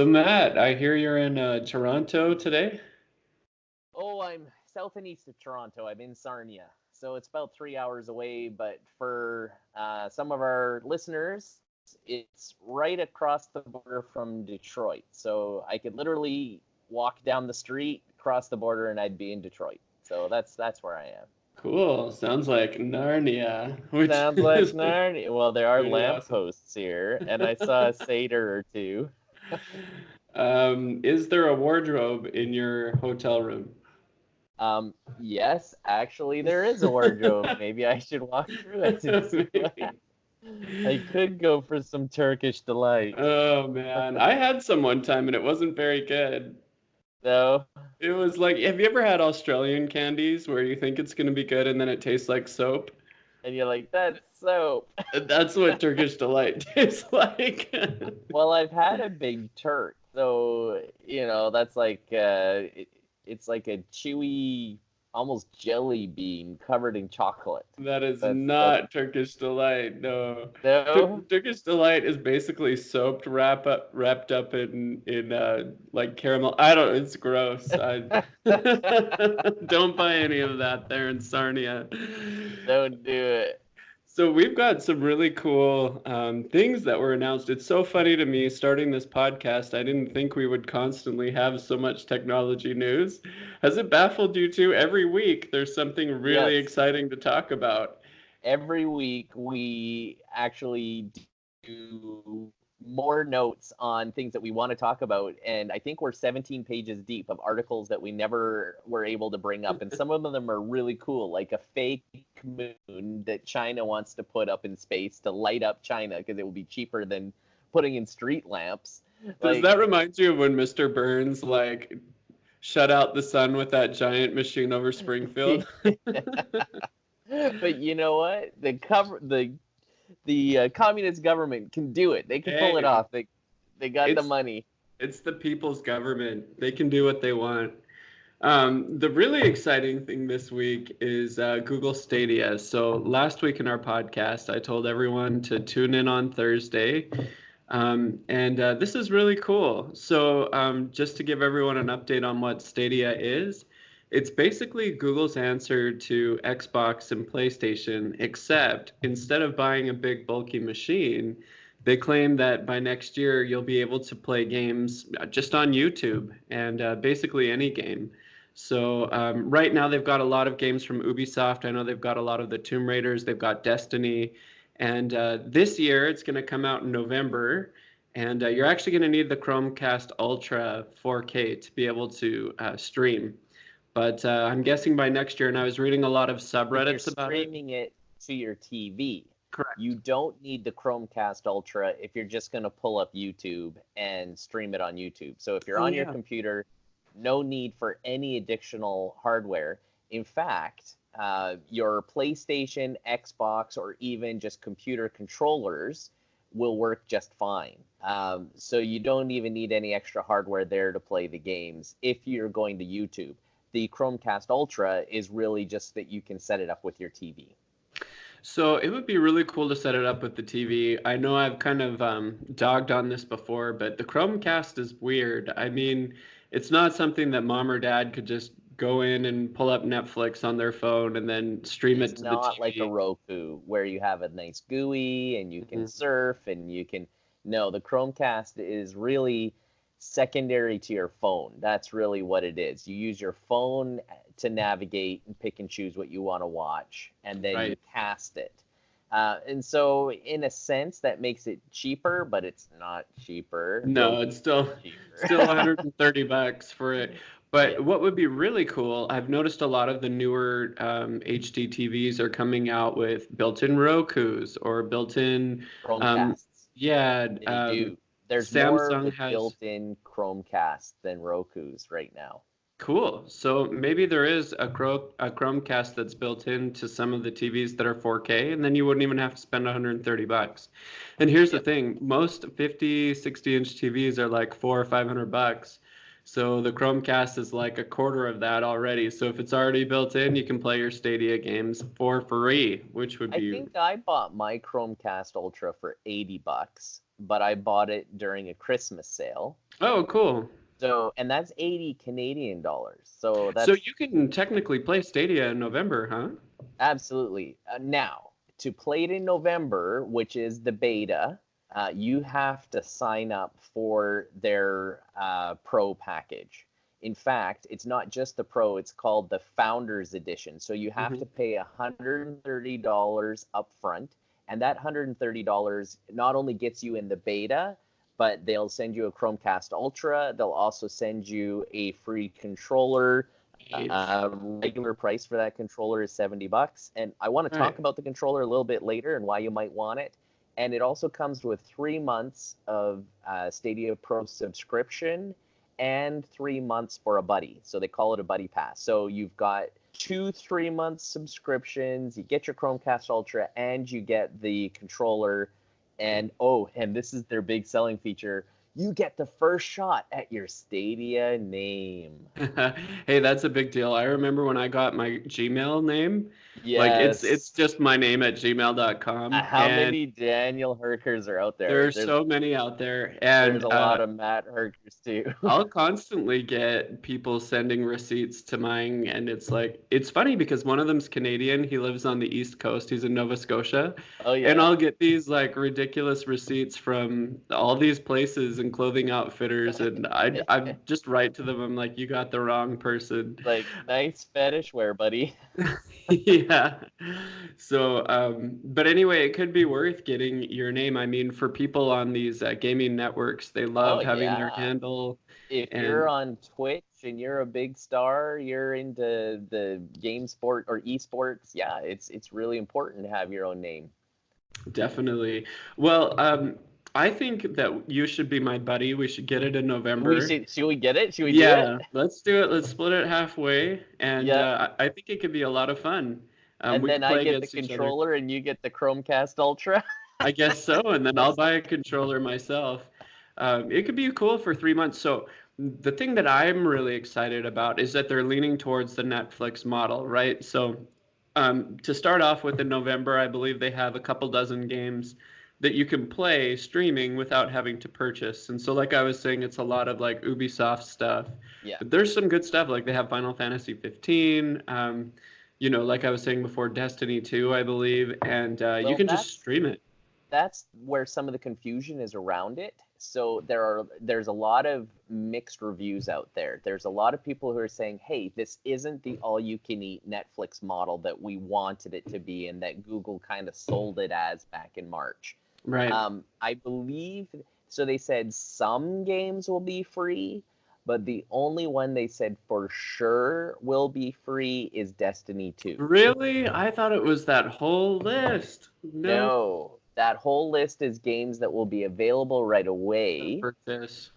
So Matt, I hear you're in Toronto today. Oh, I'm south and east of Toronto. I'm in Sarnia. So it's about 3 hours away, but for some of our listeners, it's right across the border from Detroit. So I could literally walk down the street, cross the border, and I'd be in Detroit. So that's where I am. Cool. Sounds like Narnia, which Sounds like is Narnia. Well, there are pretty awesome. lampposts here, and I saw a satyr or two. Is there a wardrobe in your hotel room? Yes, actually, there is a wardrobe. Maybe I should walk through it and see what Maybe. I could go for some Turkish delight. Oh man, I had some one time and it wasn't very good. No, It was like, have you ever had Australian candies where you think it's gonna be good and then it tastes like soap? and you're like, that's soap. That's what Turkish delight tastes like. Well, I've had a big Turk, so that's like it's like a chewy, almost jelly bean covered in chocolate. That is That's not Turkish delight. No. no. Turkish delight is basically soaped wrapped up in like caramel. I don't. It's gross. I don't buy any of that there in Sarnia. Don't do it. So we've got some really cool things that were announced. It's so funny to me starting this podcast. I didn't think we would constantly have so much technology news. Has it baffled you too? Every week there's something really Yes. exciting to talk about. Every week we actually do more notes on things that we want to talk about, and I think we're 17 pages deep of articles that we never were able to bring up, and some of them are really cool, like a fake moon that China wants to put up in space to light up China because it will be cheaper than putting in street lamps. Does Like, that remind you of when Mr. Burns like shut out the sun with that giant machine over Springfield? but you know what? The communist government can do it. They can pull it Hey, off. They got the it's money. it's the people's government. They can do what they want. The really exciting thing this week is Google Stadia. So last week in our podcast, I told everyone to tune in on Thursday. And this is really cool. So just to give everyone an update on what Stadia is, it's basically Google's answer to Xbox and PlayStation, except instead of buying a big bulky machine, they claim that by next year you'll be able to play games just on YouTube and basically any game. So right now they've got a lot of games from Ubisoft. I know they've got a lot of the Tomb Raiders. They've got Destiny. And this year it's going to come out in November. And you're actually going to need the Chromecast Ultra 4K to be able to stream. But I'm guessing by next year, and I was reading a lot of If you're subreddits about it. streaming it to your TV, you Correct. don't need the Chromecast Ultra if you're just going to pull up YouTube and stream it on YouTube. So if you're Oh, on your yeah. computer, no need for any additional hardware. In fact, your PlayStation, Xbox, or even just computer controllers will work just fine. So you don't even need any extra hardware there to play the games if you're going to YouTube. The Chromecast Ultra is really just that you can set it up with your TV. So it would be really cool to set it up with the TV. I know I've kind of dogged on this before, but the Chromecast is weird. I mean, it's not something that mom or dad could just go in and pull up Netflix on their phone and then stream It's it to the not like a TV. Roku where you have a nice GUI and you can surf and you can. No, the Chromecast is really secondary to your phone. That's really what it is. You use your phone to navigate and pick and choose what you want to watch, and then you Right. cast it. And so, in a sense, that makes it cheaper, but it's not cheaper. No, it's Roku's still still cheaper. 130 bucks for it. Yeah. But what would be really cool, I've noticed a lot of the newer HD TVs are coming out with built-in Rokus or built-in, um, Chromecasts. yeah, They do. There's more Samsung with has. built-in Chromecast than Roku's right now. Cool. So maybe there is a Chromecast that's built into some of the TVs that are 4K, and then you wouldn't even have to spend 130 bucks. And here's the Yep. thing, most 50, 60-inch TVs are like 400 or 500 bucks. So the Chromecast is like a quarter of that already. So if it's already built in, you can play your Stadia games for free, which would I be think I bought my Chromecast Ultra for $80, but I bought it during a Christmas sale. Oh, cool. So, and that's 80 Canadian dollars. So So that's you can technically play Stadia in November, huh? absolutely. Now, to play it in November, which is the beta, you have to sign up for their Pro package. In fact, it's not just the Pro, it's called the Founders Edition. So you have to pay $130 upfront, and that $130 not only gets you in the beta, but they'll send you a Chromecast Ultra. They'll also send you a free controller. Regular price for that controller is $70, and I want to talk about the controller a little bit later and why you might want it. And it also comes with 3 months of Stadia Pro subscription and 3 months for a buddy. So they call it a buddy pass. So you've got 2 3-month subscriptions. You get your Chromecast Ultra and you get the controller. And and this is their big selling feature. You get the first shot at your Stadia name. Hey, that's a big deal. I remember when I got my Gmail name. Yes. Like it's just my name at gmail.com. How many Daniel Herkers are out there? There's so many out there. And there's a lot of Matt Herkers too. I'll constantly get people sending receipts to mine, and it's funny because one of them's Canadian. He lives on the East Coast. He's in Nova Scotia. Oh yeah. And I'll get these like ridiculous receipts from all these places and clothing outfitters, and I just write to them. I'm like, you got the wrong person. Like, nice fetish wear, buddy. Yeah. So, but anyway, it could be worth getting your name. I mean, for people on these gaming networks, they love having their handle. If you're on Twitch and you're a big star, you're into the game sport or esports, yeah, it's really important to have your own name. Definitely. Well, I think that you should be my buddy. We should get it in November. Should we get it? Should we do it? Yeah, let's do it. Let's split it halfway. And I think it could be a lot of fun. And then I get the controller and you get the Chromecast Ultra. I guess so. And then I'll buy a controller myself. It could be cool for 3 months. So the thing that I'm really excited about is that they're leaning towards the Netflix model, right? So to start off with in November, I believe they have a couple dozen games that you can play streaming without having to purchase. And so like I was saying, it's a lot of like Ubisoft stuff. Yeah. But there's some good stuff. Like they have Final Fantasy 15, like I was saying before, Destiny 2, I believe. And you can just stream it. That's where some of the confusion is around it. So there's a lot of mixed reviews out there. There's a lot of people who are saying, hey, this isn't the all-you-can-eat Netflix model that we wanted it to be and that Google kind of sold it as back in March. Right. I believe, so they said some games will be free, but the only one they said for sure will be free is Destiny 2. Really? I thought it was that whole list. No, that whole list is games that will be available right away. Purchase.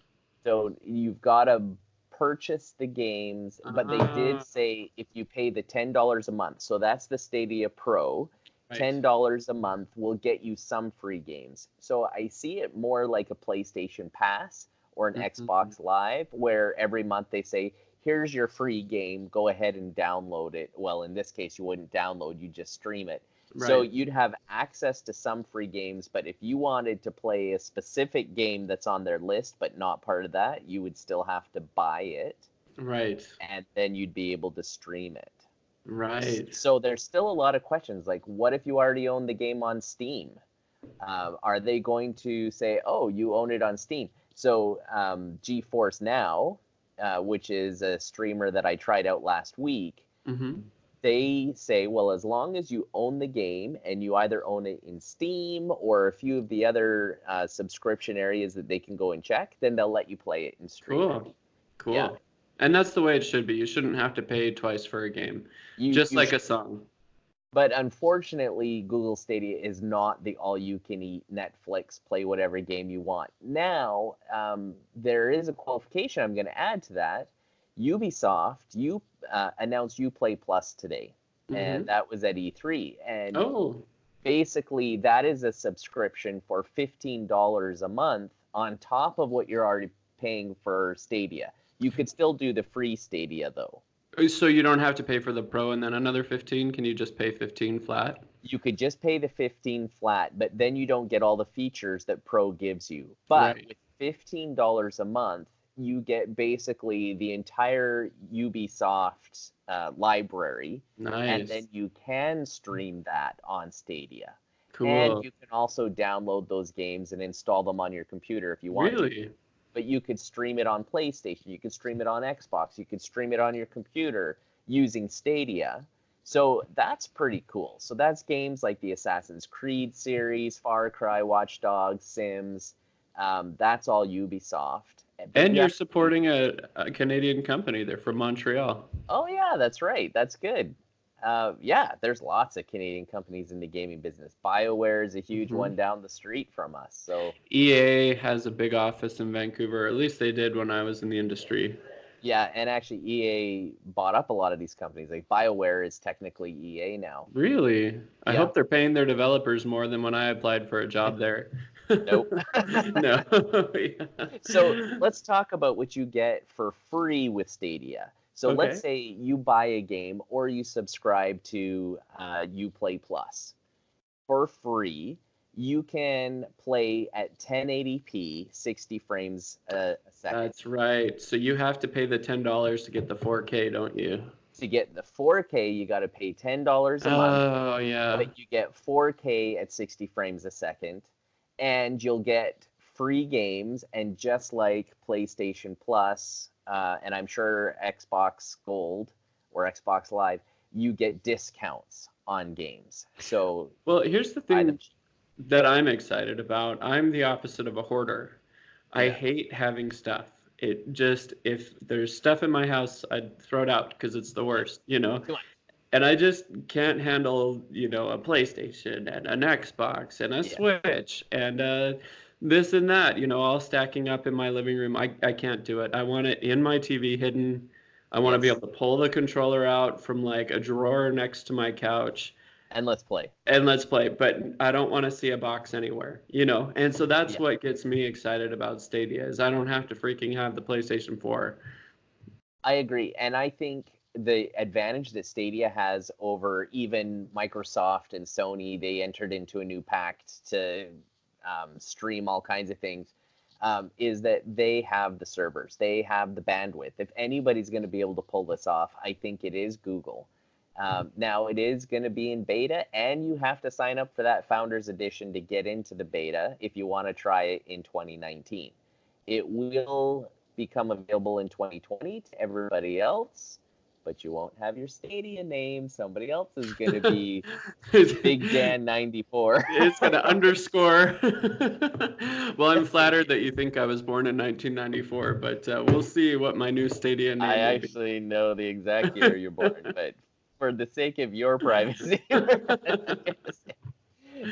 So you've got to purchase the games, but they did say if you pay the $10 a month, so that's the Stadia Pro, $10 a month will get you some free games. So I see it more like a PlayStation Pass or an Xbox Live, where every month they say, here's your free game, go ahead and download it. Well, in this case, you wouldn't download, you just stream it. Right. So you'd have access to some free games, but if you wanted to play a specific game that's on their list but not part of that, you would still have to buy it. Right. And then you'd be able to stream it. Right. So there's still a lot of questions, like what if you already own the game on Steam? Are they going to say, oh, you own it on Steam? So GeForce Now, which is a streamer that I tried out last week, they say, well, as long as you own the game and you either own it in Steam or a few of the other subscription areas that they can go and check, then they'll let you play it and stream it. Cool. Yeah. And that's the way it should be. You shouldn't have to pay twice for a game, just like a song. But unfortunately, Google Stadia is not the all-you-can-eat Netflix, play whatever game you want. Now, there is a qualification I'm going to add to that. Ubisoft, announced Uplay Plus today, and that was at E3. And basically, that is a subscription for $15 a month on top of what you're already paying for Stadia. You could still do the free Stadia, though. So you don't have to pay for the Pro and then another 15? Can you just pay 15 flat? You could just pay the 15 flat, but then you don't get all the features that Pro gives you. But Right. with $15 a month, you get basically the entire Ubisoft library, and Nice. then you can stream that on Stadia. And Cool. you can also download those games and install them on your computer if you want to. Really? But you could stream it on PlayStation, you could stream it on Xbox, you could stream it on your computer using Stadia. So that's pretty cool. So that's games like the Assassin's Creed series, Far Cry, Watch Dogs, Sims. That's all Ubisoft. But And you you're have, supporting a Canadian company. They're from Montreal. oh yeah, that's right. That's good. Yeah, there's lots of Canadian companies in the gaming business. BioWare is a huge Hmm. one down the street from us. So EA has a big office in Vancouver. At least they did when I was in the industry. yeah, and actually EA bought up a lot of these companies. Like BioWare is technically EA now. Really? I Yeah. hope they're paying their developers more than when I applied for a job there. Nope. No. Yeah. So let's talk about what you get for free with Stadia. So let's Okay. say you buy a game or you subscribe to Uplay Plus. For free, you can play at 1080p, 60 frames a second. That's right. So you have to pay the $10 to get the 4K, don't you? To get the 4K, you got to pay $10 a month, Oh, yeah. but you get 4K at 60 frames a second, and you'll get free games. And just like PlayStation Plus, and I'm sure Xbox Gold or Xbox Live, you get discounts on games. So Well, here's the buy them thing cheap. that I'm excited about. I'm the opposite of a hoarder. I Yeah. hate having stuff. It just, if there's stuff in my house, I'd throw it out because it's the Yeah. worst, you know? Come on. And I just can't handle, a PlayStation and an Xbox and a Yeah. Switch and this and that, all stacking up in my living room. I can't do it. I want it in my TV hidden. I want to be Yes. able to pull the controller out from like a drawer next to my couch And let's play. and let's play, but I don't want to see a box anywhere. And so that's Yeah. what gets me excited about Stadia is I don't have to freaking have the PlayStation 4. I agree. And I think the advantage that Stadia has over even Microsoft and Sony, they entered into a new pact to stream all kinds of things, is that they have the servers, they have the bandwidth. If anybody's going to be able to pull this off, I think it is Google. Now, it is going to be in beta, and you have to sign up for that Founders Edition to get into the beta if you want to try it in 2019. It will become available in 2020 to everybody else, but you won't have your Stadia name. Somebody else is going to be Big Dan 94. It's going to underscore. Well, I'm flattered that you think I was born in 1994, but we'll see what my new Stadia I name will be. actually know the exact year you're born, but for the sake of your privacy,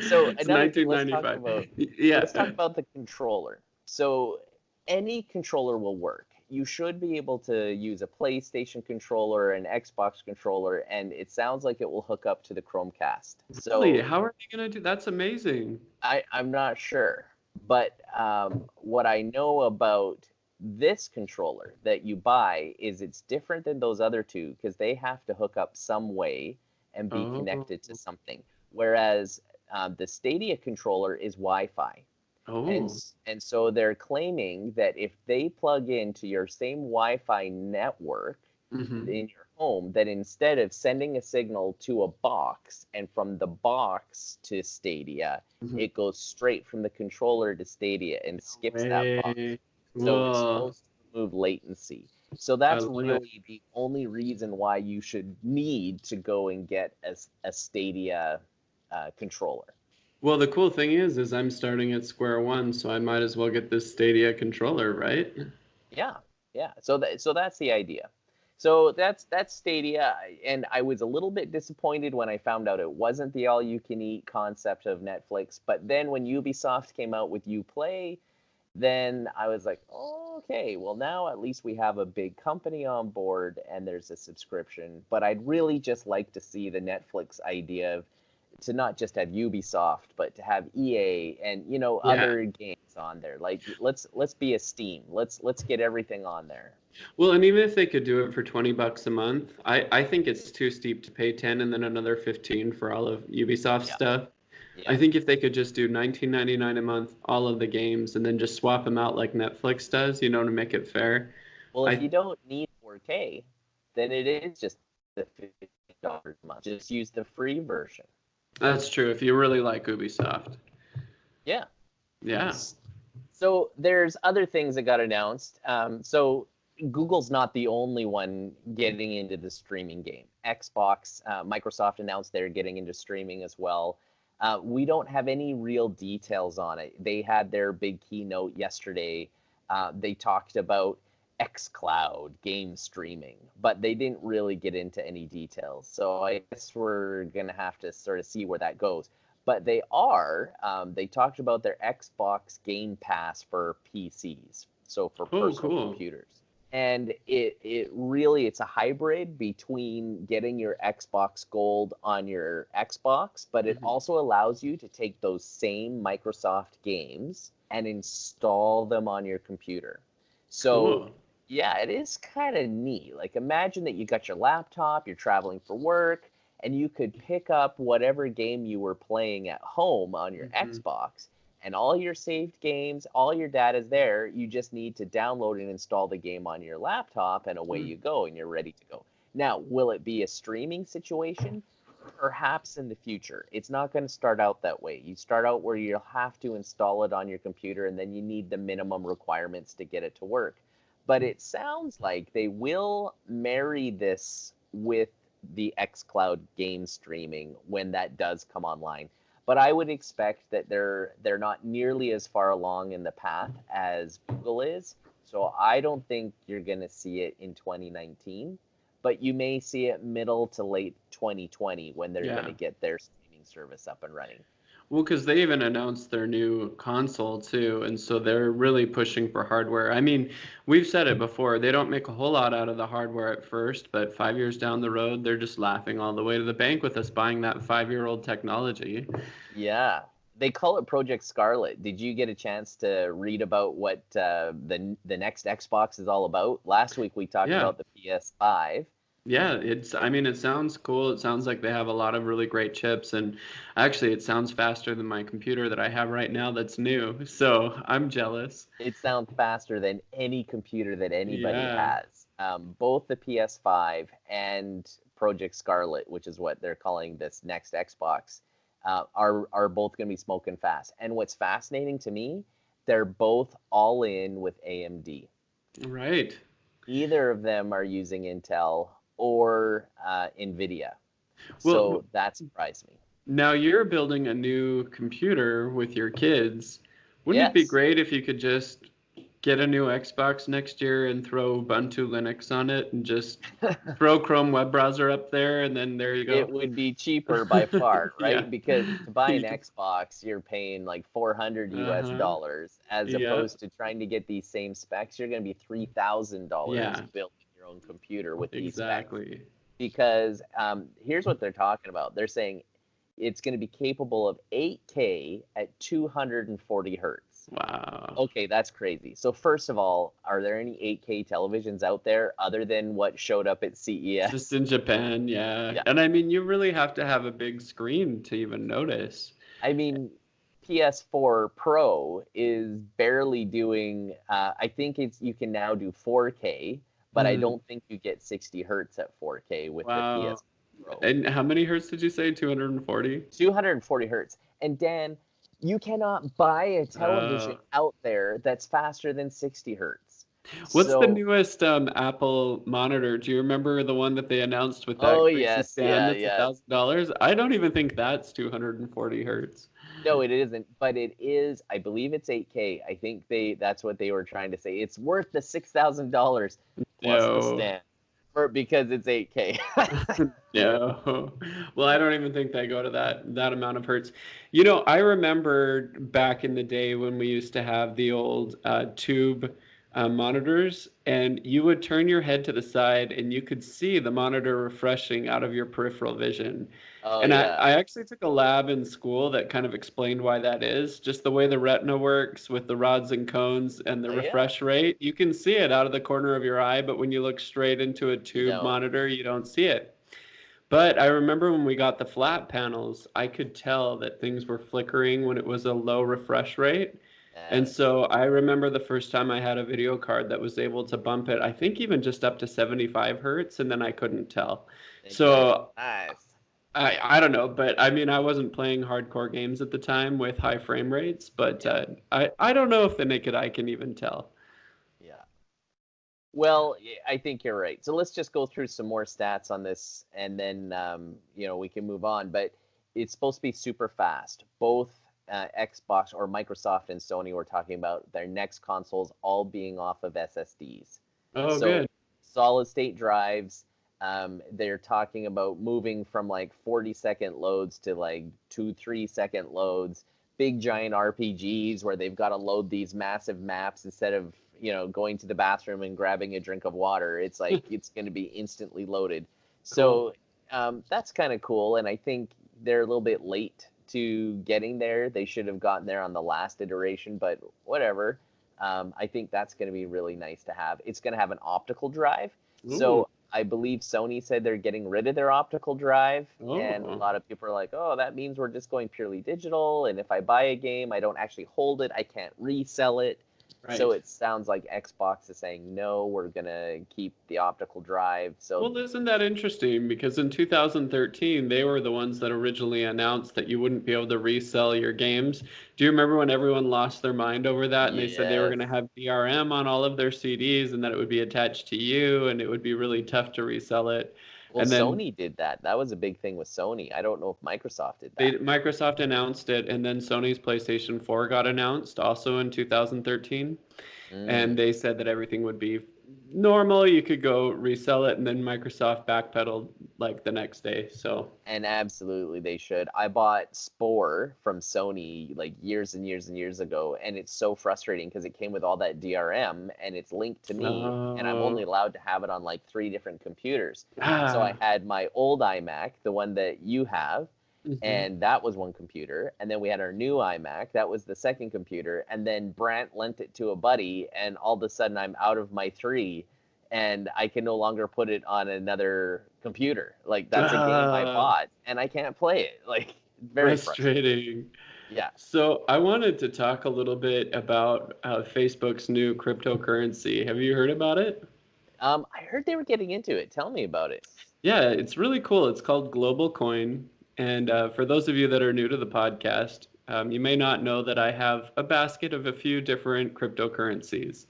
so It's another thing, 1995. Yeah. let's talk about the controller. So any controller will work. You should be able to use a PlayStation controller, an Xbox controller, and it sounds like it will hook up to the Chromecast. Really? So How are they going to do? That's amazing. I'm not sure, but what I know about this controller that you buy is it's different than those other two because they have to hook up some way and be Oh. connected to something. Whereas the Stadia controller is Wi-Fi. Oh. And so they're claiming that if they plug into your same Wi-Fi network Hmm. in your home, that instead of sending a signal to a box and from the box to Stadia, Mhm. it goes straight from the controller to Stadia and skips that box. Way. So it's Whoa. supposed to remove latency. So I that's love it. really the only reason why you should need to go and get a Stadia controller. Well, the cool thing is I'm starting at square one, so I might as well get this Stadia controller, right? Yeah, yeah. So that's the idea. So that's Stadia, and I was a little bit disappointed when I found out it wasn't the all-you-can-eat concept of Netflix. But then when Ubisoft came out with Uplay, then I was like, oh, okay, well now at least we have a big company on board and there's a subscription. But I'd really just like to see the Netflix idea of to not just have Ubisoft, but to have EA and Yeah. other games on there. Like let's be a Steam. Let's get everything on there. Well, and even if they could do it for $20 a month, I think it's too steep to pay 10 and then another 15 for all of Ubisoft Yeah. stuff. Yeah. I think if they could just do 19.99 a month, all of the games, and then just swap them out like Netflix does, to make it fair. Well, if I you don't need 4K, then it is just the $15 a month. Just use the free version. That's true if you really like Ubisoft. Yeah. Yeah. So there's other things that got announced. So Google's not the only one getting into the streaming game. Xbox, Microsoft announced they're getting into streaming as well. We don't have any real details on it. They had their big keynote yesterday. They talked about xCloud game streaming, but they didn't really get into any details. So I guess we're going to have to sort of see where that goes. But they talked about their Xbox Game Pass for PCs, so for personal computers. And it's a hybrid between getting your Xbox Gold on your Xbox, but it also allows you to take those same Microsoft games and install them on your computer. So yeah, it is kind of neat. Like imagine that you got your laptop, you're traveling for work, and you could pick up whatever game you were playing at home on your Xbox, and all your saved games, all your data's there. You just need to download and install the game on your laptop, and away you go, and you're ready to go. Now, will it be a streaming situation? Perhaps in the future. It's not going to start out that way. You start out where you'll have to install it on your computer, and then you need the minimum requirements to get it to work. But it sounds like they will marry this with the xCloud game streaming when that does come online. But I would expect that they're not nearly as far along in the path as Google is. So I don't think you're going to see it in 2019, but you may see it middle to late 2020 when they're going to get their streaming service up and running. Well, because they even announced their new console too, and so they're really pushing for hardware. I mean, we've said it before, they don't make a whole lot out of the hardware at first, but 5 years down the road, they're just laughing all the way to the bank with us buying that 5-year-old technology. Yeah. They call it Project Scarlett. Did you get a chance to read about what the next Xbox is all about? Last week we talked about the PS5. Yeah, it sounds cool. It sounds like they have a lot of really great chips, and actually it sounds faster than my computer that I have right now that's new. So I'm jealous. It sounds faster than any computer that anybody has. Both the PS5 and Project Scarlett, which is what they're calling this next Xbox, are both going to be smoking fast. And what's fascinating to me, they're both all in with AMD. Right. Either of them are using Intel or NVIDIA. So that surprised me. Now you're building a new computer with your kids. Wouldn't it be great if you could just get a new Xbox next year and throw Ubuntu Linux on it and just throw Chrome web browser up there, and then there you go? It would be cheaper by far, right? Because to buy an Xbox, you're paying like $400 US, as opposed to trying to get these same specs. You're going to be $3,000 built your own computer with these specs. Because here's what they're talking about. They're saying it's going to be capable of 8K at 240 hertz. Wow. Okay, that's crazy. So first of all, are there any 8K televisions out there other than what showed up at CES? Just in Japan, yeah. And I mean, you really have to have a big screen to even notice. I mean, PS4 Pro is barely doing, I think you can now do 4K, but I don't think you get 60 hertz at 4K with the PS4 Pro. And how many hertz did you say? 240? 240 hertz. And Dan, you cannot buy a television out there that's faster than 60 hertz. What's the newest Apple monitor? Do you remember the one that they announced with that crazy stand that's $1,000? I don't even think that's 240 hertz. No, it isn't, but it is. I believe it's 8K. I think that's what they were trying to say. It's worth the $6,000 plus the stand. Because it's 8K. No. Well, I don't even think they go to that amount of hertz. You know, I remember back in the day when we used to have the old tube monitors, and you would turn your head to the side and you could see the monitor refreshing out of your peripheral vision. Oh And yeah. I actually took a lab in school that kind of explained why that is. Just the way the retina works with the rods and cones and the Oh yeah. refresh rate, you can see it out of the corner of your eye, but when you look straight into a You tube don't. monitor, you don't see it. But I remember when we got the flat panels, I could tell that things were flickering when it was a low refresh rate. And Yes. so I remember the first time I had a video card that was able to bump it, I think even just up to 75 hertz, and then I couldn't tell. They couldn't. So Nice. I don't know, but I mean, I wasn't playing hardcore games at the time with high frame rates, but Yeah. I don't know if the naked eye can even tell. Yeah. Well, I think you're right. So let's just go through some more stats on this, and then we can move on. But it's supposed to be super fast. Both Xbox or Microsoft and Sony were talking about their next consoles all being off of SSDs. Oh, So good. solid state drives. They're talking about moving from like 40-second loads to like 2-3 second loads. Big giant RPGs where they've got to load these massive maps instead of going to the bathroom and grabbing a drink of water. It's like it's going to be instantly loaded. Cool. So that's kind of cool, and I think they're a little bit late to getting there. They should have gotten there on the last iteration, but whatever. I think that's going to be really nice to have. It's going to have an optical drive. Ooh. So I believe Sony said they're getting rid of their optical drive, and a Oh, lot of people are like, "Oh, that means we're just going purely digital, and if I buy a game, I don't actually hold it, I can't resell it." So right. it sounds like Xbox is saying, "No, we're gonna keep the optical drive." So Well, isn't that interesting? Because in 2013, they were the ones that originally announced that you wouldn't be able to resell your games. Do you remember when everyone lost their mind over that and they said they were yes. going to have DRM on all of their CDs and that it would be attached to you and it would be really tough to resell it? Well, And then Sony did that. That was a big thing with Sony. I don't know if Microsoft did that. Microsoft announced it, and then Sony's PlayStation 4 got announced also in 2013. And Mm. they said that everything would be normal. You could go resell it, and then Microsoft backpedaled like the next day. So, And absolutely, they should. I bought Spore from Sony like years and years and years ago, and it's so frustrating because it came with all that DRM and it's linked to me, and I'm only oh, allowed to have it on like 3 different computers. So I ah, had my old iMac, the one that you have, mhm. and that was one computer. And then we had our new iMac, that was the second computer. And then Brant lent it to a buddy, and all of a sudden I'm out of my three, and I can no longer put it on another computer. Like that's a game I Ah, bought, and I can't play it. Like very frustrating. frustrating. Yeah. So, I wanted to talk a little bit about Facebook's new cryptocurrency. Have you heard about it? I heard they were getting into it. Tell me about it. Yeah, it's really cool. It's called Global Coin. And for those of you that are new to the podcast, you may not know that I have a basket of a few different cryptocurrencies.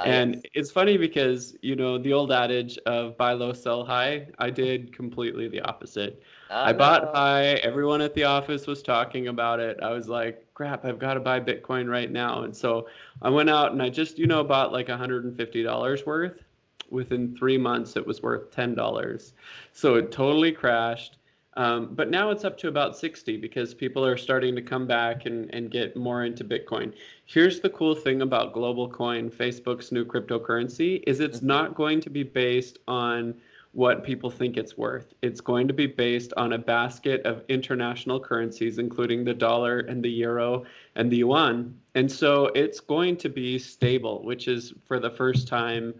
And Yes. it's funny because, the old adage of buy low, sell high, I did completely the opposite. I bought No. high. Everyone at the office was talking about it. I was like, crap, I've got to buy Bitcoin right now. And so I went out and I just, bought like $150 worth. Within 3 months, it was worth $10. So it totally crashed. But now it's up to about 60 because people are starting to come back and get more into Bitcoin. Here's the cool thing about Global Coin, Facebook's new cryptocurrency, is it's Hmm. not going to be based on what people think it's worth. It's going to be based on a basket of international currencies, including the dollar and the euro and the yuan. And so it's going to be stable, which is for the first time.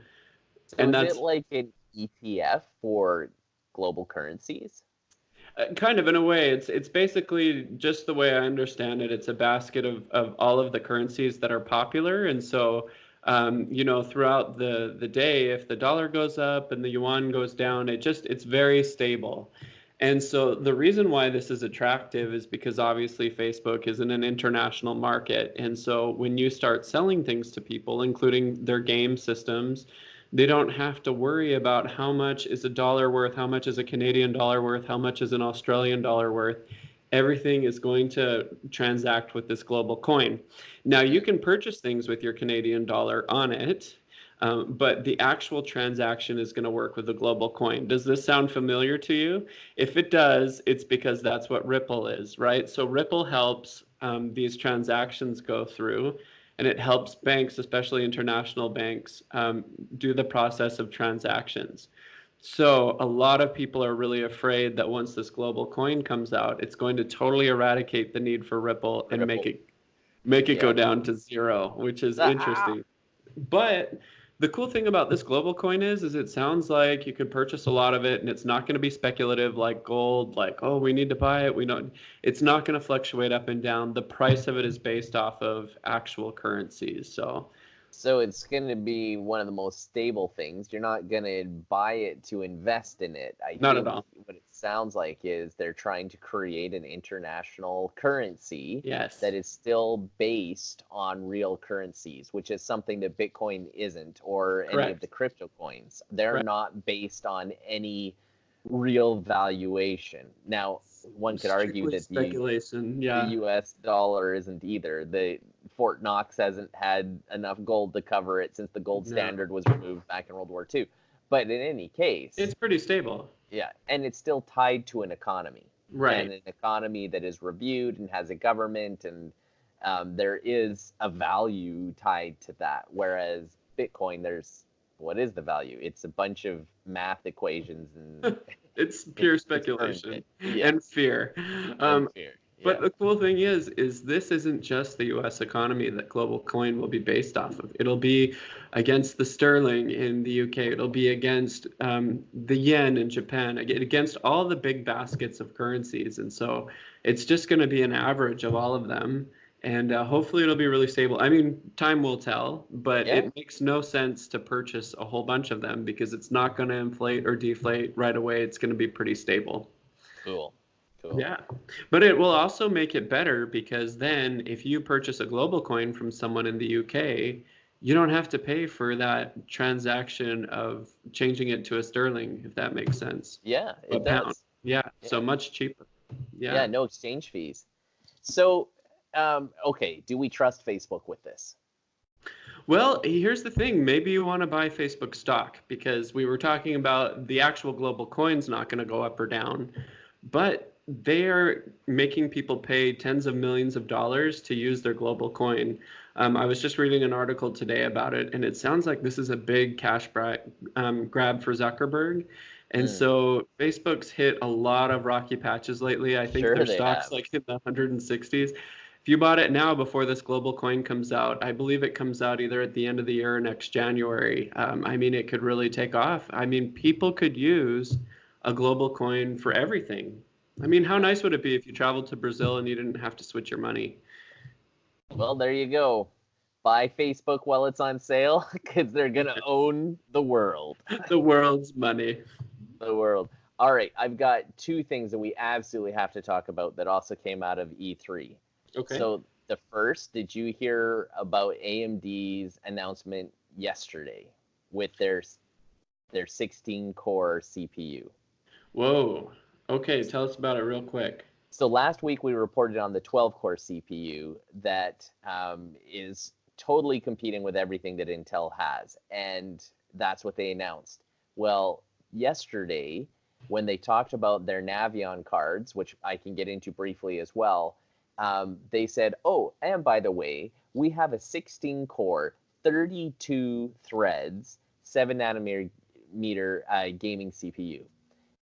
So And is it that's like an ETF for global currencies? kind of in a way. It's basically just the way I understand it. It's a basket of all of the currencies that are popular. And so, throughout the day, if the dollar goes up and the yuan goes down, it's very stable. And so the reason why this is attractive is because obviously Facebook is in an international market. And so when you start selling things to people, including their game systems, they don't have to worry about how much is a dollar worth, how much is a Canadian dollar worth, how much is an Australian dollar worth. Everything is going to transact with this global coin. Now, you Hmm. can purchase things with your Canadian dollar on it, but the actual transaction is going to work with the global coin. Does this sound familiar to you? If it does, it's because that's what Ripple is, right? So Ripple helps these transactions go through. and it helps banks, especially international banks, do the process of transactions. So a lot of people are really afraid that once this global coin comes out, it's going to totally eradicate the need for Ripple and make it go down to zero, which is interesting. But the cool thing about this global coin is it sounds like you could purchase a lot of it, and it's not going to be speculative like gold, like, oh, we need to buy it. It's not going to fluctuate up and down. The price of it is based off of actual currencies. So it's going to be one of the most stable things. You're not going to buy it to invest in it. Not at all. What it sounds like is they're trying to create an international currency that is still based on real currencies, which is something that Bitcoin isn't, or any of the crypto coins. They're not based on any real valuation. Now, one could argue that the US dollar isn't either. The Fort Knox hasn't had enough gold to cover it since the gold standard was removed back in World War II. But in any case, it's pretty stable. Yeah, and it's still tied to an economy. Right. And an economy that is reviewed and has a government, and there is a value tied to that. Whereas Bitcoin, what is the value? It's a bunch of math equations and it's pure speculation and fear. But the cool thing is this isn't just the U.S. economy that global coin will be based off of. It'll be against the sterling in the UK. It'll be against the yen in Japan, against all the big baskets of currencies. And so it's just going to be an average of all of them. And hopefully it'll be really stable. I mean, time will tell, but it makes no sense to purchase a whole bunch of them because it's not going to inflate or deflate right away. It's going to be pretty stable. Cool. Yeah, but it will also make it better because then if you purchase a global coin from someone in the UK, you don't have to pay for that transaction of changing it to a sterling, if that makes sense. Yeah, it does. Yeah, so much cheaper. Yeah, no exchange fees. So, okay, do we trust Facebook with this? Well, here's the thing. Maybe you want to buy Facebook stock because we were talking about the actual global coin's not going to go up or down, but they are making people pay tens of millions of dollars to use their global coin. I was just reading an article today about it, and it sounds like this is a big cash grab for Zuckerberg. And so Facebook's hit a lot of rocky patches lately. I think their stock's like in the 160s. If you bought it now before this global coin comes out, I believe it comes out either at the end of the year or next January. I mean, it could really take off. I mean, people could use a global coin for everything. I mean, how nice would it be if you traveled to Brazil and you didn't have to switch your money? Well, there you go. Buy Facebook while it's on sale because they're going to own the world. The world's money. The world. All right, I've got two things that we absolutely have to talk about that also came out of E3. Okay. So the first, did you hear about AMD's announcement yesterday with their 16-core CPU? Whoa. Okay, tell us about it real quick. So last week we reported on the 12-core CPU that is totally competing with everything that Intel has, and that's what they announced. Well, yesterday, when they talked about their Navion cards, which I can get into briefly as well, they said, oh, and by the way, we have a 16-core, 32 threads, 7 nanometer gaming CPU.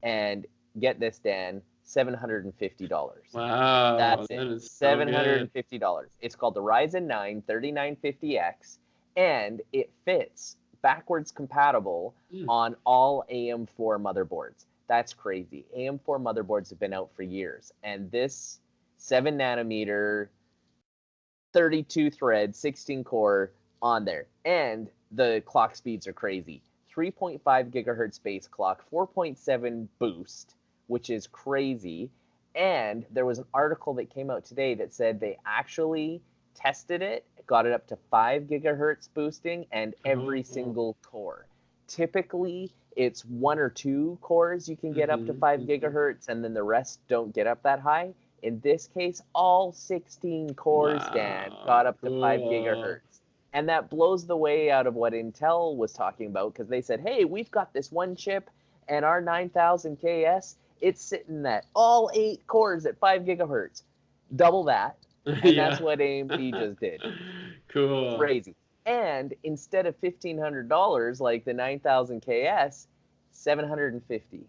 And get this, Dan, $750. Wow. That's it. $750. It's called the Ryzen 9 3950X, and it fits backwards compatible on all AM4 motherboards. That's crazy. AM4 motherboards have been out for years, and this 7 nanometer, 32 thread, 16 core on there. And the clock speeds are crazy. 3.5 gigahertz base clock, 4.7 boost, which is crazy. And there was an article that came out today that said they actually tested it, got it up to 5 gigahertz boosting, and every single core. Typically, it's 1 or 2 cores you can get up to 5 gigahertz, and then the rest don't get up that high. In this case, all 16 cores, Dan, got up to 5 gigahertz. And that blows the way out of what Intel was talking about, because they said, hey, we've got this one chip, and our 9000 KS, it's sitting at all 8 cores at 5 gigahertz. Double that. And that's what AMD just did. Cool. Crazy. And instead of $1,500 like the 9000 KS, 750.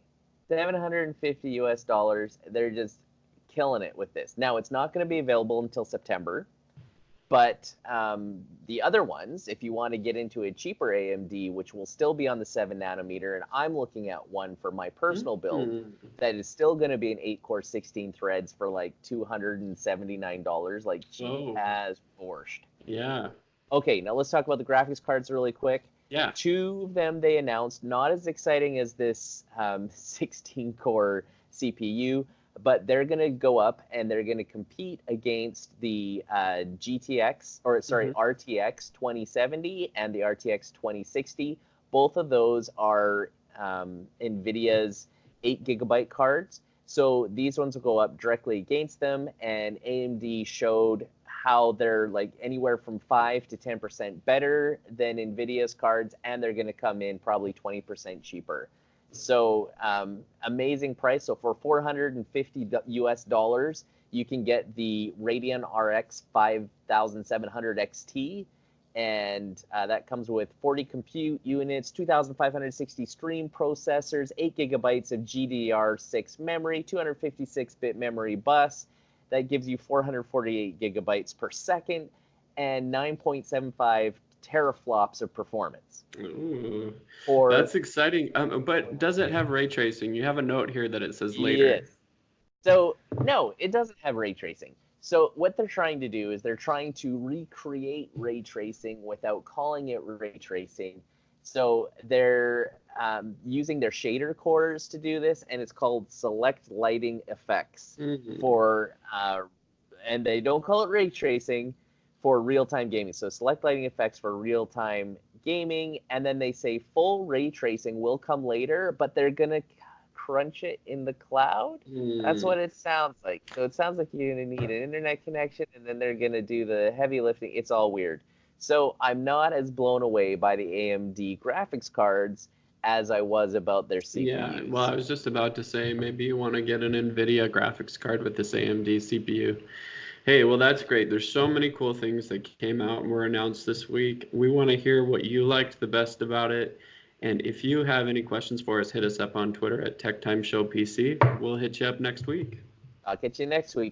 750 US dollars. They're just killing it with this. Now, it's not going to be available until September. But the other ones, if you want to get into a cheaper AMD, which will still be on the 7 nanometer, and I'm looking at one for my personal build that is still going to be an 8-core 16 threads for like $279, like cheap as borscht. Yeah. Okay, now let's talk about the graphics cards really quick. Yeah. 2 of them they announced, not as exciting as this 16-core CPU, but they're going to go up and they're going to compete against the RTX 2070 and the RTX 2060. Both of those are NVIDIA's 8GB cards. So these ones will go up directly against them, and AMD showed how they're like anywhere from 5 to 10% better than NVIDIA's cards, and they're going to come in probably 20% cheaper. So amazing price. So for $450 US dollars, you can get the Radeon RX 5700 XT, and that comes with 40 compute units, 2560 stream processors, 8 gigabytes of GDDR6 memory, 256-bit memory bus. That gives you 448 gigabytes per second and 9.75 teraflops of performance. Ooh, that's exciting. But does it have ray tracing? You have a note here that it says later. Yes. So no, it doesn't have ray tracing. So what they're trying to do is they're trying to recreate ray tracing without calling it ray tracing. So they're using their shader cores to do this, and it's called select lighting effects for, and they don't call it ray tracing, for real-time gaming. So select lighting effects for real-time gaming, and then they say full ray tracing will come later, but they're gonna crunch it in the cloud. That's what it sounds like. So it sounds like you're gonna need an internet connection, and then they're gonna do the heavy lifting. It's all weird. So I'm not as blown away by the AMD graphics cards as I was about their CPUs. Yeah, well, I was just about to say maybe you want to get an NVIDIA graphics card with this AMD CPU. Hey, well, that's great. There's so many cool things that came out and were announced this week. We want to hear what you liked the best about it. And if you have any questions for us, hit us up on Twitter at TechTimeShowPC. We'll hit you up next week. I'll catch you next week.